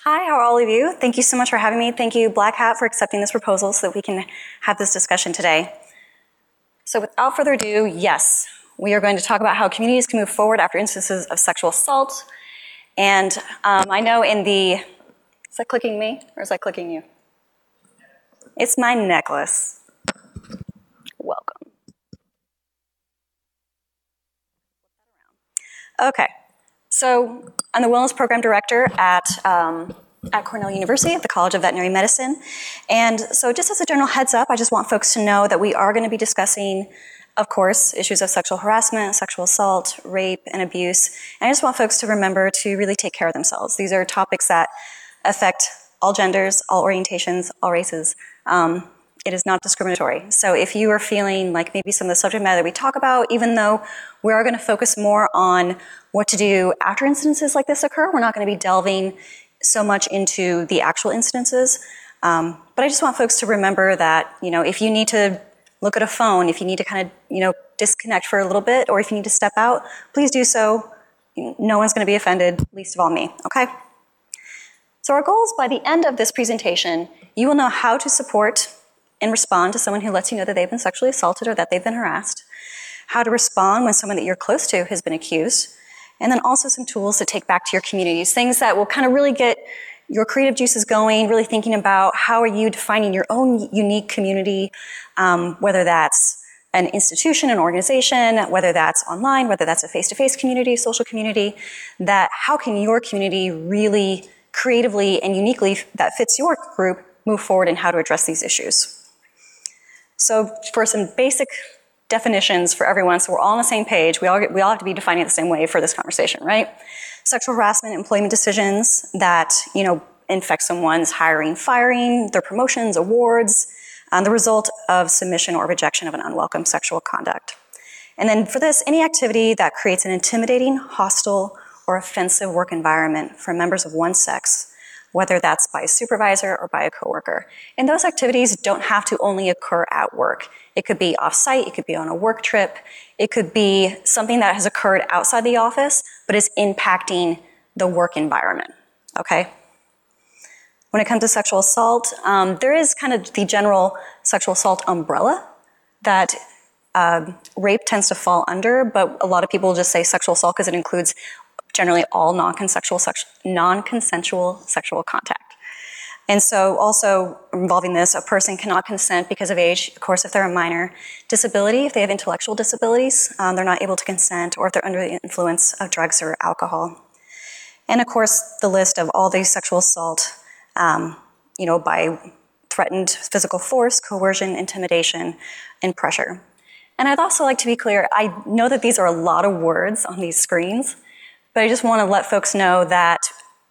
Hi, how are all of you? Thank you so much for having me. Thank you, Black Hat, for accepting this proposal so that we can have this discussion today. So without further ado, yes, we are going to talk about how communities can move forward after instances of sexual assault. And I know in the, is that clicking me or is that clicking you? It's my necklace. Welcome. Okay, so I'm the Wellness Program Director at Cornell University at the College of Veterinary Medicine. And so just as a general heads up, I just want folks to know that we are going to be discussing, of course, issues of sexual harassment, sexual assault, rape, and abuse. And I just want folks to remember to really take care of themselves. These are topics that affect all genders, all orientations, all races. It is not discriminatory. So if you are feeling like maybe some of the subject matter that we talk about, even though we are going to focus more on what to do after incidences like this occur, we're not going to be delving so much into the actual incidences. But I just want folks to remember that, if you need to look at a phone, if you need to kind of, disconnect for a little bit, or if you need to step out, please do so. No one's going to be offended, least of all me, okay? So our goal is by the end of this presentation, you will know how to support and respond to someone who lets you know that they've been sexually assaulted or that they've been harassed, how to respond when someone that you're close to has been accused, and then also some tools to take back to your communities, things that will kind of really get your creative juices going, really thinking about how are you defining your own unique community, whether that's an institution, an organization, whether that's online, whether that's a face-to-face community, social community, that how can your community really creatively and uniquely that fits your group move forward in how to address these issues. So for some basic definitions for everyone, so we're all on the same page, we all have to be defining it the same way for this conversation, right? Sexual harassment, employment decisions that, infect someone's hiring, firing, their promotions, awards, the result of submission or rejection of an unwelcome sexual conduct. And then for this, any activity that creates an intimidating, hostile, or offensive work environment for members of one sex, whether that's by a supervisor or by a coworker. And those activities don't have to only occur at work. It could be off-site, it could be on a work trip, it could be something that has occurred outside the office, but is impacting the work environment, okay? When it comes to sexual assault, there is kind of the general sexual assault umbrella that rape tends to fall under, but a lot of people just say sexual assault because it includes generally all non-consensual sexual contact. And so also involving this, a person cannot consent because of age, of course, if they're a minor. Disability, if they have intellectual disabilities, they're not able to consent, or if they're under the influence of drugs or alcohol. And of course, the list of all these sexual assault, by threatened physical force, coercion, intimidation, and pressure. And I'd also like to be clear, I know that these are a lot of words on these screens, but I just want to let folks know that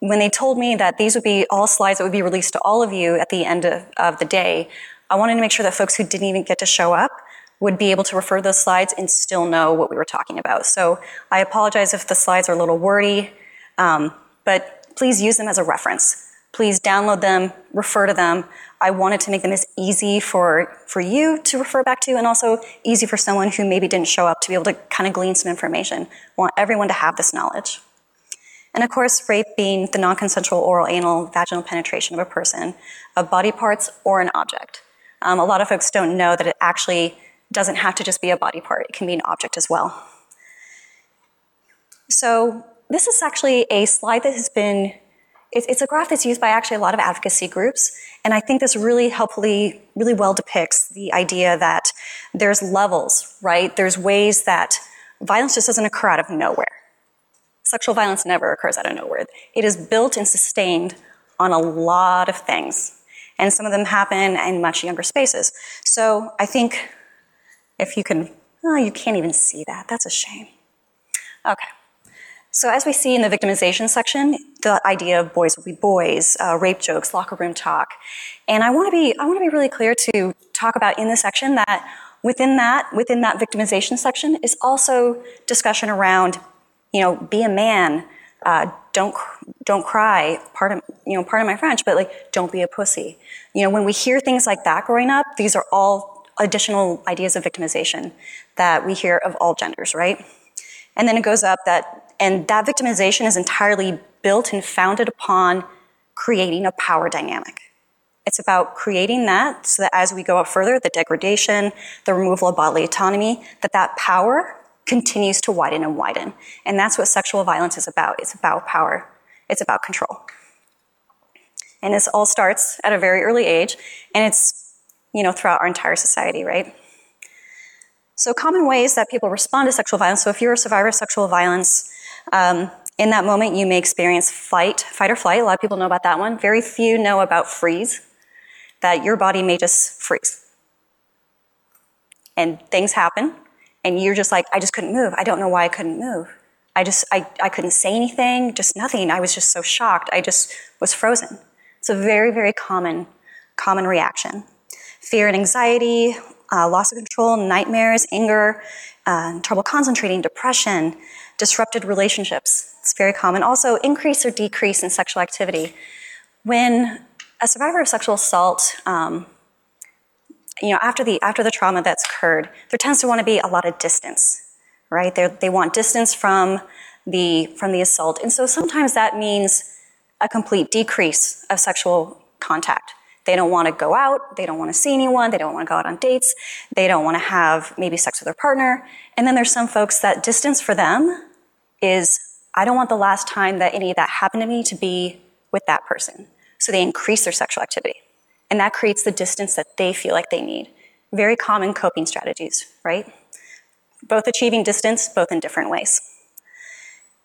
when they told me that these would be all slides that would be released to all of you at the end of the day, I wanted to make sure that folks who didn't even get to show up would be able to refer to those slides and still know what we were talking about. So I apologize if the slides are a little wordy, but please use them as a reference. Please download them, refer to them. I wanted to make them as easy for you to refer back to, and also easy for someone who maybe didn't show up to be able to kind of glean some information. I want everyone to have this knowledge. And of course, rape being the non-consensual oral, anal, vaginal penetration of a person, of body parts or an object. A lot of folks don't know that it actually doesn't have to just be a body part. It can be an object as well. So this is actually a slide that has been it's a graph that's used by actually a lot of advocacy groups, and I think this really really well depicts the idea that there's levels, right? There's ways that violence just doesn't occur out of nowhere. Sexual violence never occurs out of nowhere. It is built and sustained on a lot of things, and some of them happen in much younger spaces. So I think if you can, you can't even see that. That's a shame. Okay. So as we see in the victimization section, the idea of boys will be boys, rape jokes, locker room talk. And I want to be really clear to talk about in this section that within that victimization section is also discussion around, be a man, don't cry, pardon my French, but don't be a pussy. When we hear things like that growing up, these are all additional ideas of victimization that we hear of all genders, right? And then it goes up that victimization is entirely built and founded upon creating a power dynamic. It's about creating that so that as we go up further, the degradation, the removal of bodily autonomy, that power continues to widen and widen. And that's what sexual violence is about. It's about power. It's about control. And this all starts at a very early age, and it's, throughout our entire society, right? So common ways that people respond to sexual violence. So if you're a survivor of sexual violence, in that moment you may experience fight or flight. A lot of people know about that one. Very few know about freeze, that your body may just freeze. And things happen, and you're just like, I just couldn't move. I don't know why I couldn't move. I couldn't say anything, just nothing. I was just so shocked. I just was frozen. It's a very, very common reaction. Fear and anxiety, loss of control, nightmares, anger, trouble concentrating, depression, disrupted relationships. It's very common. Also, increase or decrease in sexual activity. When a survivor of sexual assault, after the trauma that's occurred, there tends to want to be a lot of distance, right? They want distance from the assault, and so sometimes that means a complete decrease of sexual contact. They don't want to go out, they don't want to see anyone, they don't want to go out on dates, they don't want to have maybe sex with their partner. And then there's some folks that distance for them is, I don't want the last time that any of that happened to me to be with that person. So they increase their sexual activity. And that creates the distance that they feel like they need. Very common coping strategies, right? Both achieving distance, both in different ways.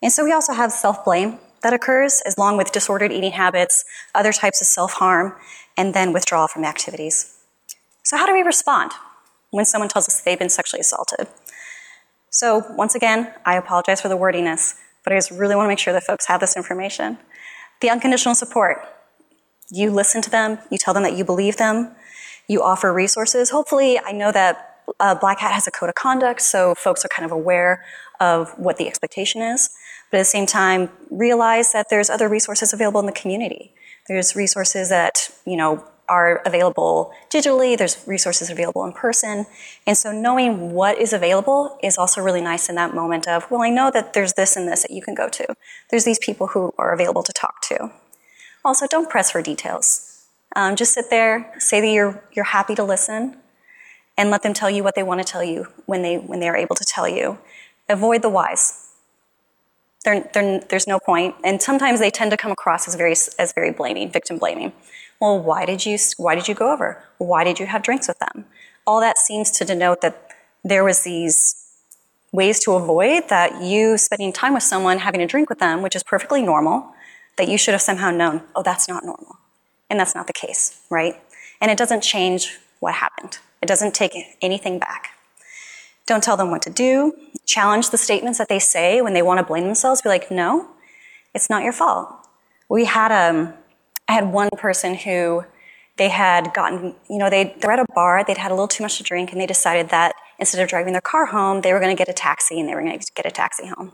And so we also have self-blame that occurs, along with disordered eating habits, other types of self-harm, and then withdrawal from activities. So how do we respond when someone tells us they've been sexually assaulted? So once again, I apologize for the wordiness, but I just really want to make sure that folks have this information. The unconditional support. You listen to them, you tell them that you believe them, you offer resources. Hopefully, I know that Black Hat has a code of conduct, so folks are kind of aware of what the expectation is. But at the same time, realize that there's other resources available in the community. There's resources that, are available digitally. There's resources available in person. And so knowing what is available is also really nice in that moment of, well, I know that there's this and this that you can go to. There's these people who are available to talk to. Also, don't press for details. Just sit there, say that you're happy to listen, and let them tell you what they want to tell you when they are able to tell you. Avoid the whys. There's no point, and sometimes they tend to come across as very blaming, victim blaming. Well, why did you go over? Why did you have drinks with them? All that seems to denote that there was these ways to avoid that you spending time with someone, having a drink with them, which is perfectly normal, that you should have somehow known, oh, that's not normal. And that's not the case, right? And it doesn't change what happened. It doesn't take anything back. Don't tell them what to do. Challenge the statements that they say when they want to blame themselves. Be like, no, it's not your fault. I had one person who they had gotten, they were at a bar, they'd had a little too much to drink, and they decided that instead of driving their car home, they were going to get a taxi, and they were going to get a taxi home.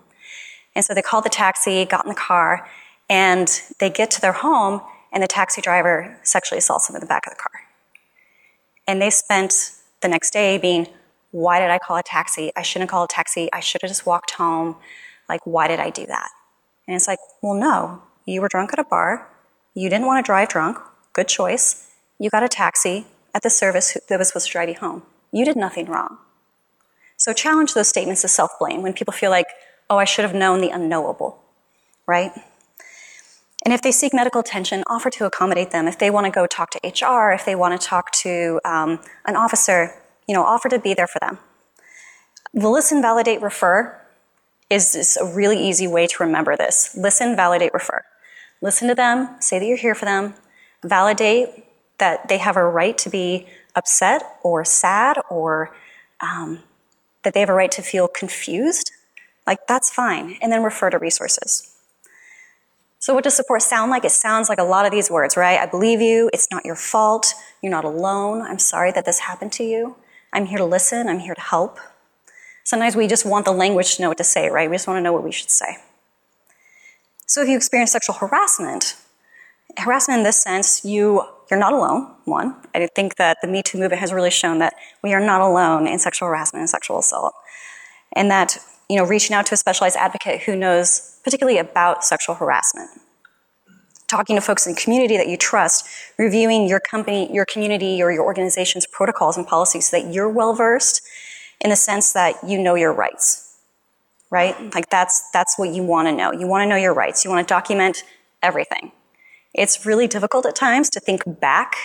And so they called the taxi, got in the car, and they get to their home, and the taxi driver sexually assaults them in the back of the car. And they spent the next day being, why did I call a taxi? I shouldn't call a taxi. I should have just walked home. Like, why did I do that? And it's like, well, no, you were drunk at a bar. You didn't want to drive drunk. Good choice. You got a taxi at the service that was supposed to drive you home. You did nothing wrong. So challenge those statements of self-blame when people feel like, oh, I should have known the unknowable, right? And if they seek medical attention, offer to accommodate them. If they want to go talk to HR, if they want to talk to an officer, offer to be there for them. The listen, validate, refer is a really easy way to remember this. Listen, validate, refer. Listen to them, say that you're here for them, validate that they have a right to be upset or sad or that they have a right to feel confused. Like, that's fine. And then refer to resources. So what does support sound like? It sounds like a lot of these words, right? I believe you. It's not your fault. You're not alone. I'm sorry that this happened to you. I'm here to listen. I'm here to help. Sometimes we just want the language to know what to say, right? We just want to know what we should say. So if you experience sexual harassment in this sense, you're not alone, one. I think that the Me Too movement has really shown that we are not alone in sexual harassment and sexual assault. And that, reaching out to a specialized advocate who knows particularly about sexual harassment. talking to folks in the community that you trust, reviewing your company, your community, or your organization's protocols and policies so that you're well-versed in the sense that you know your rights, right? Like that's what you want to know. You want to know your rights. You want to document everything. It's really difficult at times to think back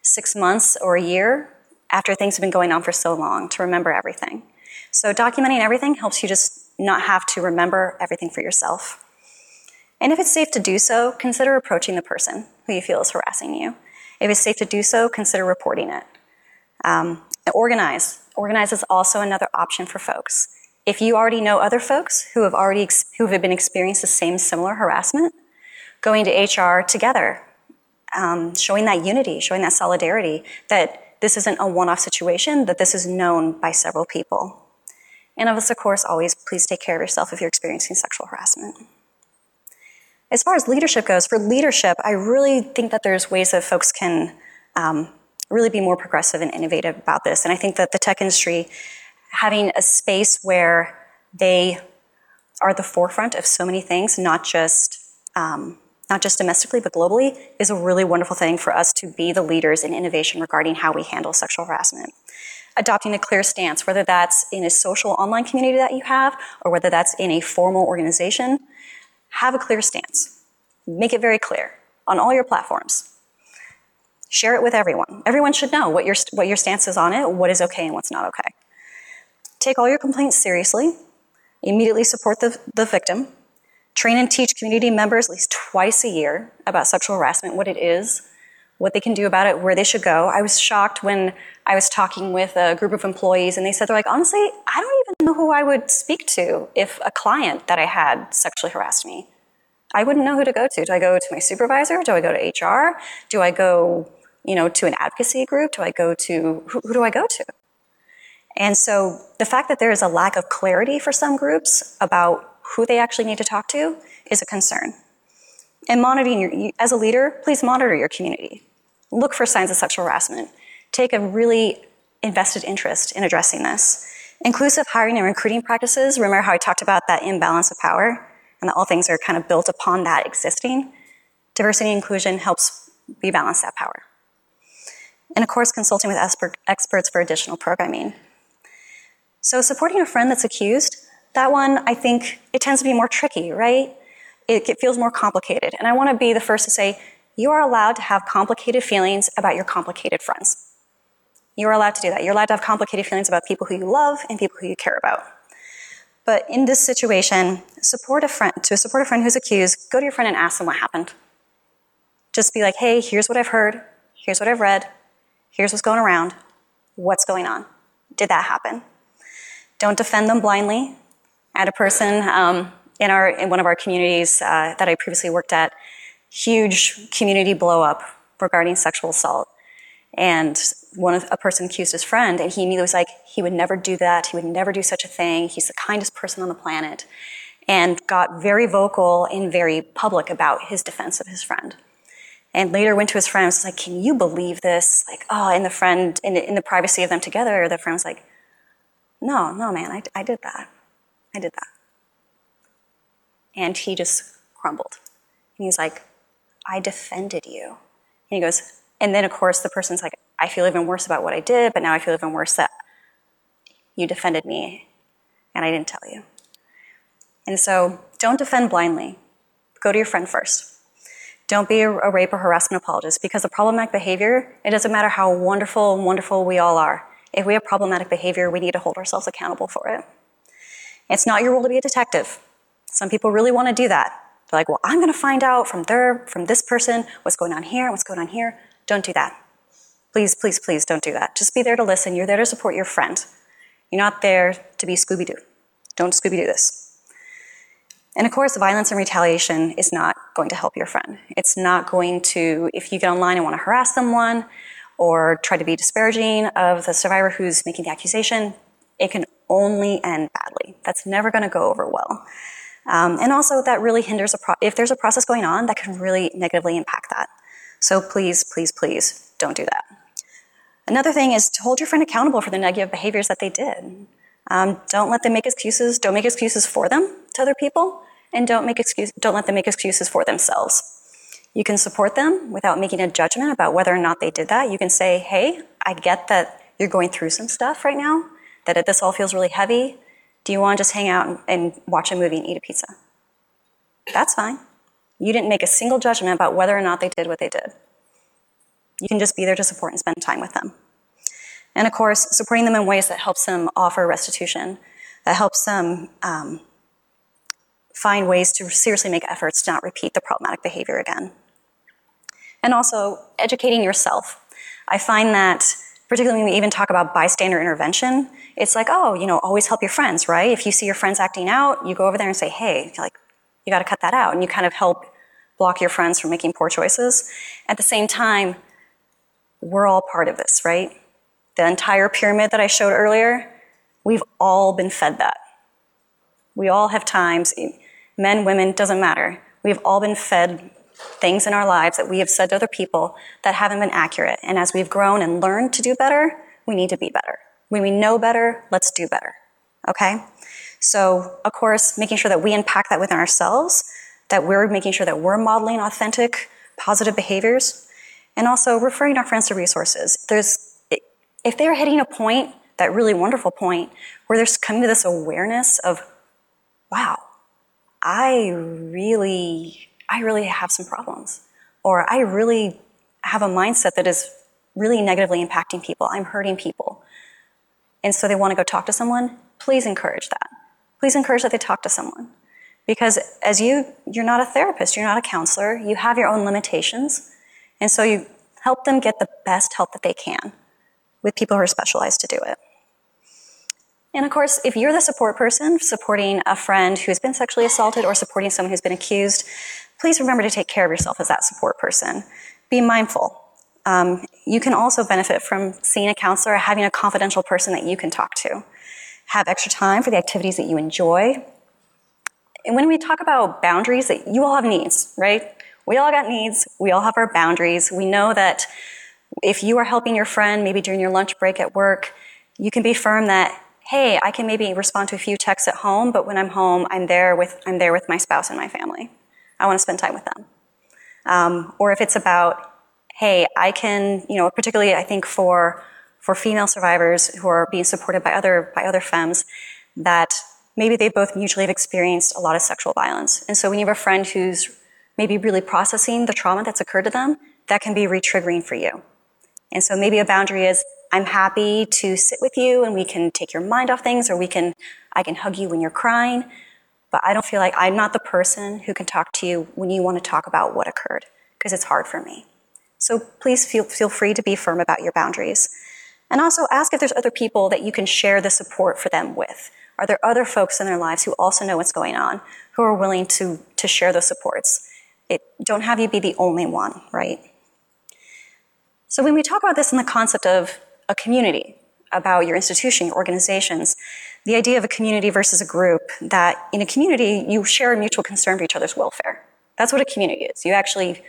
6 months or a year after things have been going on for so long to remember everything. So documenting everything helps you just not have to remember everything for yourself. And if it's safe to do so, consider approaching the person who you feel is harassing you. If it's safe to do so, consider reporting it. Organize. Organize is also another option for folks. If you already know other folks who have been experiencing the same similar harassment, going to HR together, showing that unity, showing that solidarity, that this isn't a one-off situation, that this is known by several people. And of course, always please take care of yourself if you're experiencing sexual harassment. As far as leadership goes, for leadership, I really think that there's ways that folks can really be more progressive and innovative about this. And I think that the tech industry, having a space where they are the forefront of so many things, not just domestically, but globally, is a really wonderful thing for us to be the leaders in innovation regarding how we handle sexual harassment. Adopting a clear stance, whether that's in a social online community that you have, or whether that's in a formal organization, have a clear stance. Make it very clear on all your platforms. Share it with everyone. Everyone should know what your stance is on it, what is okay and what's not okay. Take all your complaints seriously. Immediately support the victim. Train and teach community members at least twice a year about sexual harassment, what it is, what they can do about it, where they should go. I was shocked when I was talking with a group of employees and they said, they're like, honestly, I don't even know who I would speak to if a client that I had sexually harassed me. I wouldn't know who to go to. Do I go to my supervisor? Do I go to HR? Do I go, to an advocacy group? Do I go to, who do I go to? And so the fact that there is a lack of clarity for some groups about who they actually need to talk to is a concern. And monitoring as a leader, please monitor your community. Look for signs of sexual harassment. Take a really invested interest in addressing this. Inclusive hiring and recruiting practices, remember how I talked about that imbalance of power and that all things are kind of built upon that existing? Diversity and inclusion helps rebalance that power. And of course, consulting with experts for additional programming. So supporting a friend that's accused, that one, I think it tends to be more tricky, right? It feels more complicated. And I want to be the first to say, you are allowed to have complicated feelings about your complicated friends. You are allowed to do that. You're allowed to have complicated feelings about people who you love and people who you care about. But in this situation, to support a friend who's accused, go to your friend and ask them what happened. Just be like, hey, here's what I've heard. Here's what I've read. Here's what's going around. What's going on? Did that happen? Don't defend them blindly. I had a person in one of our communities that I previously worked at, huge community blow up regarding sexual assault. And a person accused his friend, and he immediately was like, he would never do that. He would never do such a thing. He's the kindest person on the planet. And got very vocal and very public about his defense of his friend. And later went to his friend and was like, can you believe this? Like, and the friend, in the privacy of them together, the friend was like, no, man, I did that. I did that. And he just crumbled. And he's like, I defended you. And he goes, and then of course the person's like, I feel even worse about what I did, but now I feel even worse that you defended me and I didn't tell you. And so don't defend blindly. Go to your friend first. Don't be a rape or harassment apologist, because the problematic behavior, it doesn't matter how wonderful we all are. If we have problematic behavior, we need to hold ourselves accountable for it. It's not your role to be a detective. Some people really want to do that. They're like, well, I'm going to find out from this person what's going on here, what's going on here. Don't do that. Please, please, please don't do that. Just be there to listen. You're there to support your friend. You're not there to be Scooby-Doo. Don't Scooby-Doo this. And of course, violence and retaliation is not going to help your friend. It's not going to, if you get online and want to harass someone or try to be disparaging of the survivor who's making the accusation, it can only end badly. That's never going to go over well. And also that really hinders, if there's a process going on, that can really negatively impact that. So please, please, please don't do that. Another thing is to hold your friend accountable for the negative behaviors that they did. Don't let them make excuses. Don't make excuses for them to other people, and don't let them make excuses for themselves. You can support them without making a judgment about whether or not they did that. You can say, hey, I get that you're going through some stuff right now, that this all feels really heavy. Do you want to just hang out and watch a movie and eat a pizza? That's fine. You didn't make a single judgment about whether or not they did what they did. You can just be there to support and spend time with them. And of course, supporting them in ways that helps them offer restitution, that helps them find ways to seriously make efforts to not repeat the problematic behavior again. And also, educating yourself. I find that, particularly when we even talk about bystander intervention, it's like, oh, always help your friends, right? If you see your friends acting out, you go over there and say, hey, you got to cut that out. And you kind of help block your friends from making poor choices. At the same time, we're all part of this, right? The entire pyramid that I showed earlier, we've all been fed that. We all have times, men, women, doesn't matter. We've all been fed things in our lives that we have said to other people that haven't been accurate. And as we've grown and learned to do better, we need to be better. When we know better, let's do better. Okay? So, of course, making sure that we unpack that within ourselves, that we're making sure that we're modeling authentic, positive behaviors, and also referring our friends to resources. If they're hitting a point, that really wonderful point, where they're coming to this awareness of, wow, I really have some problems. Or I really have a mindset that is really negatively impacting people. I'm hurting people. And so they want to go talk to someone. Please encourage that. Please encourage that they talk to someone. Because as you're not a therapist, you're not a counselor, you have your own limitations. And so you help them get the best help that they can with people who are specialized to do it. And of course, if you're the support person supporting a friend who has been sexually assaulted or supporting someone who's been accused, please remember to take care of yourself as that support person. Be mindful. You can also benefit from seeing a counselor or having a confidential person that you can talk to. Have extra time for the activities that you enjoy. And when we talk about boundaries, that you all have needs, right? We all got needs. We all have our boundaries. We know that if you are helping your friend, maybe during your lunch break at work, you can be firm that, hey, I can maybe respond to a few texts at home, but when I'm home, I'm there with my spouse and my family. I want to spend time with them. Or if it's about, hey, I can, particularly I think for female survivors who are being supported by other femmes, that maybe they both mutually have experienced a lot of sexual violence. And so when you have a friend who's maybe really processing the trauma that's occurred to them, that can be re-triggering for you. And so maybe a boundary is, I'm happy to sit with you and we can take your mind off things, or I can hug you when you're crying, but I don't feel like I'm not the person who can talk to you when you want to talk about what occurred, because it's hard for me. So please feel free to be firm about your boundaries. And also ask if there's other people that you can share the support for them with. Are there other folks in their lives who also know what's going on, who are willing to share those supports? Don't have you be the only one, right? So when we talk about this in the concept of a community, about your institution, your organizations, the idea of a community versus a group, that in a community, you share a mutual concern for each other's welfare. That's what a community is. You actually,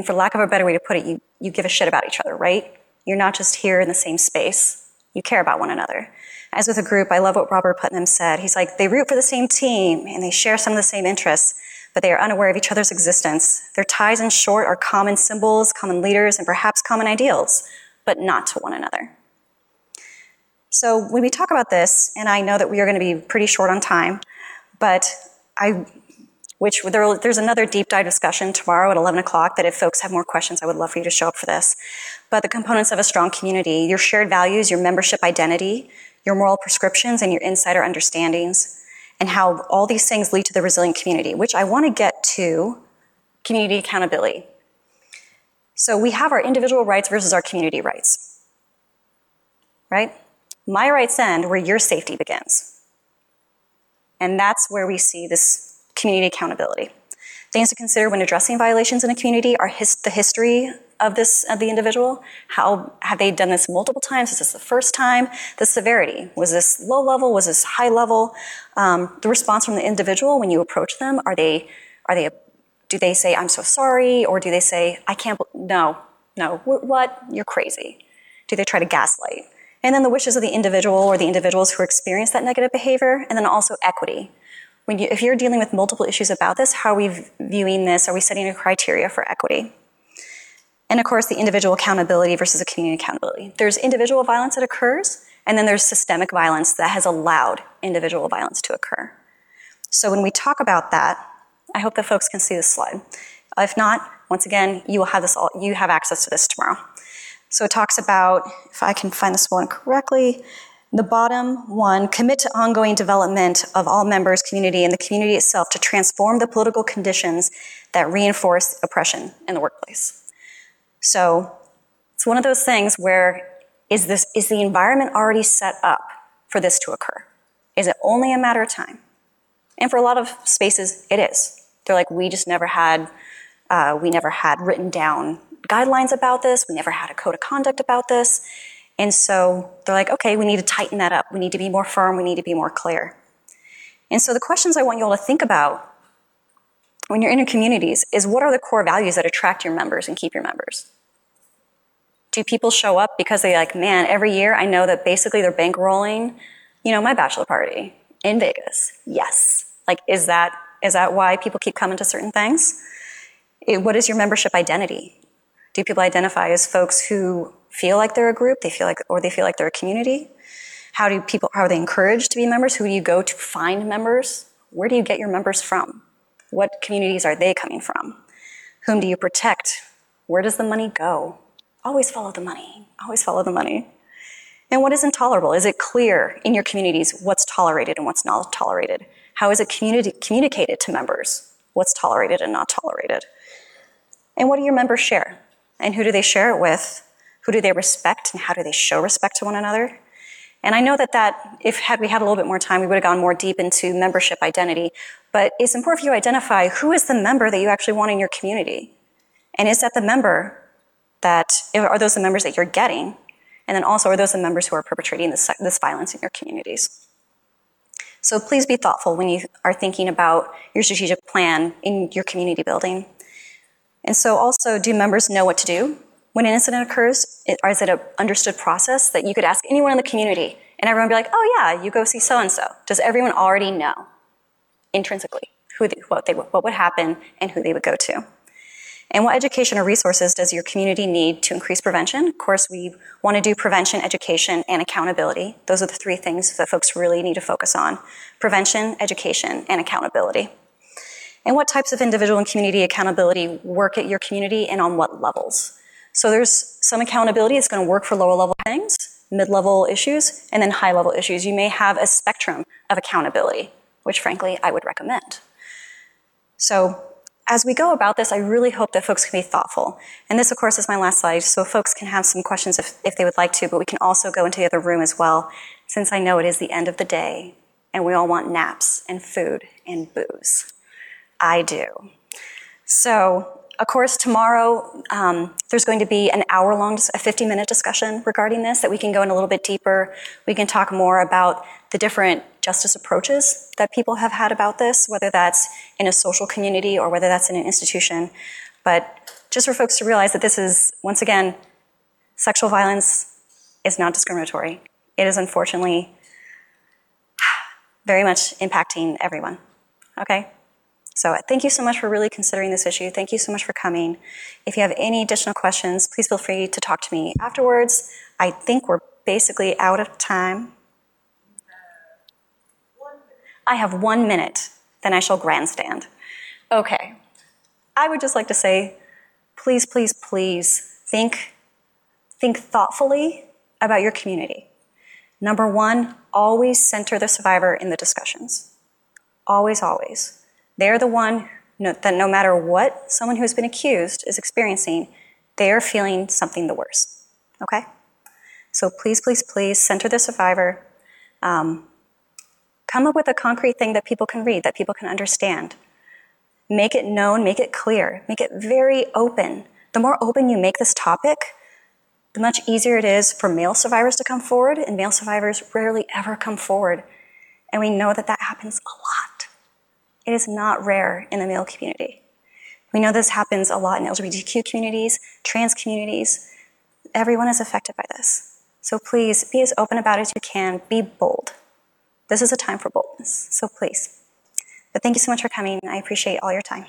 for lack of a better way to put it, you give a shit about each other, right? You're not just here in the same space. You care about one another. As with a group, I love what Robert Putnam said. He's like, they root for the same team, and they share some of the same interests, but they are unaware of each other's existence. Their ties, in short, are common symbols, common leaders, and perhaps common ideals, but not to one another. So when we talk about this, and I know that we are going to be pretty short on time, but there's another deep dive discussion tomorrow at 11 o'clock that if folks have more questions, I would love for you to show up for this. But the components of a strong community, your shared values, your membership identity, your moral prescriptions, and your insider understandings, and how all these things lead to the resilient community, which I want to get to community accountability. So we have our individual rights versus our community rights, right? My rights end where your safety begins. And that's where we see this community accountability. Things to consider when addressing violations in a community are the history of the individual. How have they done this multiple times? Is this the first time? The severity. Was this low level? Was this high level? The response from the individual when you approach them, do they say, I'm so sorry? Or do they say, no, what? You're crazy. Do they try to gaslight? And then the wishes of the individual or the individuals who experience that negative behavior, and then also equity. if you're dealing with multiple issues about this, how are we viewing this? Are we setting a criteria for equity? And of course, the individual accountability versus the community accountability. There's individual violence that occurs, and then there's systemic violence that has allowed individual violence to occur. So when we talk about that, I hope that folks can see this slide. If not, once again, you have access to this tomorrow. So it talks about, if I can find this one correctly, the bottom one, commit to ongoing development of all members, community, and the community itself to transform the political conditions that reinforce oppression in the workplace. So it's one of those things where is the environment already set up for this to occur? Is it only a matter of time? And for a lot of spaces, it is. They're like, we never had written down guidelines about this. We never had a code of conduct about this. And so they're like, okay, we need to tighten that up. We need to be more firm. We need to be more clear. And so the questions I want you all to think about when you're in your communities is, what are the core values that attract your members and keep your members? Do people show up because they like, man, every year I know that basically they're bankrolling, my bachelor party in Vegas? Yes. Like, is that why people keep coming to certain things? What is your membership identity? Do people identify as folks who feel like they're a group, they feel like they're a community? How are they encouraged to be members? Who do you go to find members? Where do you get your members from? What communities are they coming from? Whom do you protect? Where does the money go? Always follow the money. Always follow the money. And what is intolerable? Is it clear in your communities what's tolerated and what's not tolerated? How is it communicated to members? What's tolerated and not tolerated? And what do your members share? And who do they share it with? Who do they respect, and how do they show respect to one another? And I know that had we had a little bit more time, we would have gone more deep into membership identity. But it's important for you to identify who is the member that you actually want in your community. And is that the member are those the members that you're getting? And then also, are those the members who are perpetrating this violence in your communities? So please be thoughtful when you are thinking about your strategic plan in your community building. And so also, do members know what to do when an incident occurs? Or is it an understood process that you could ask anyone in the community and everyone would be like, oh yeah, you go see so-and-so? Does everyone already know intrinsically what would happen and who they would go to? And what education or resources does your community need to increase prevention? Of course, we want to do prevention, education, and accountability. Those are the three things that folks really need to focus on: prevention, education, and accountability. And what types of individual and community accountability work at your community, and on what levels? So there's some accountability that's going to work for lower level things, mid-level issues, and then high-level issues. You may have a spectrum of accountability, which frankly I would recommend. So as we go about this, I really hope that folks can be thoughtful. And this, of course, is my last slide, so folks can have some questions if they would like to, but we can also go into the other room as well, since I know it is the end of the day, and we all want naps and food and booze. I do. So, of course, tomorrow there's going to be an hour-long, a 50-minute discussion regarding this that we can go in a little bit deeper. We can talk more about the different justice approaches that people have had about this, whether that's in a social community or whether that's in an institution. But just for folks to realize that this is, once again, sexual violence is not discriminatory. It is unfortunately very much impacting everyone. Okay? So thank you so much for really considering this issue. Thank you so much for coming. If you have any additional questions, please feel free to talk to me afterwards. I think we're basically out of time. I have 1 minute, then I shall grandstand. Okay. I would just like to say, please, please, please think thoughtfully about your community. Number one, always center the survivor in the discussions. Always, always. They're the one that no matter what someone who's been accused is experiencing, they're feeling something the worst. Okay? So please, please, please center the survivor. Come up with a concrete thing that people can read, that people can understand. Make it known, make it clear, make it very open. The more open you make this topic, the much easier it is for male survivors to come forward, and male survivors rarely ever come forward. And we know that happens a lot. It is not rare in the male community. We know this happens a lot in LGBTQ communities, trans communities. Everyone is affected by this. So please, be as open about it as you can. Be bold. This is a time for boldness. So please. But thank you so much for coming. I appreciate all your time.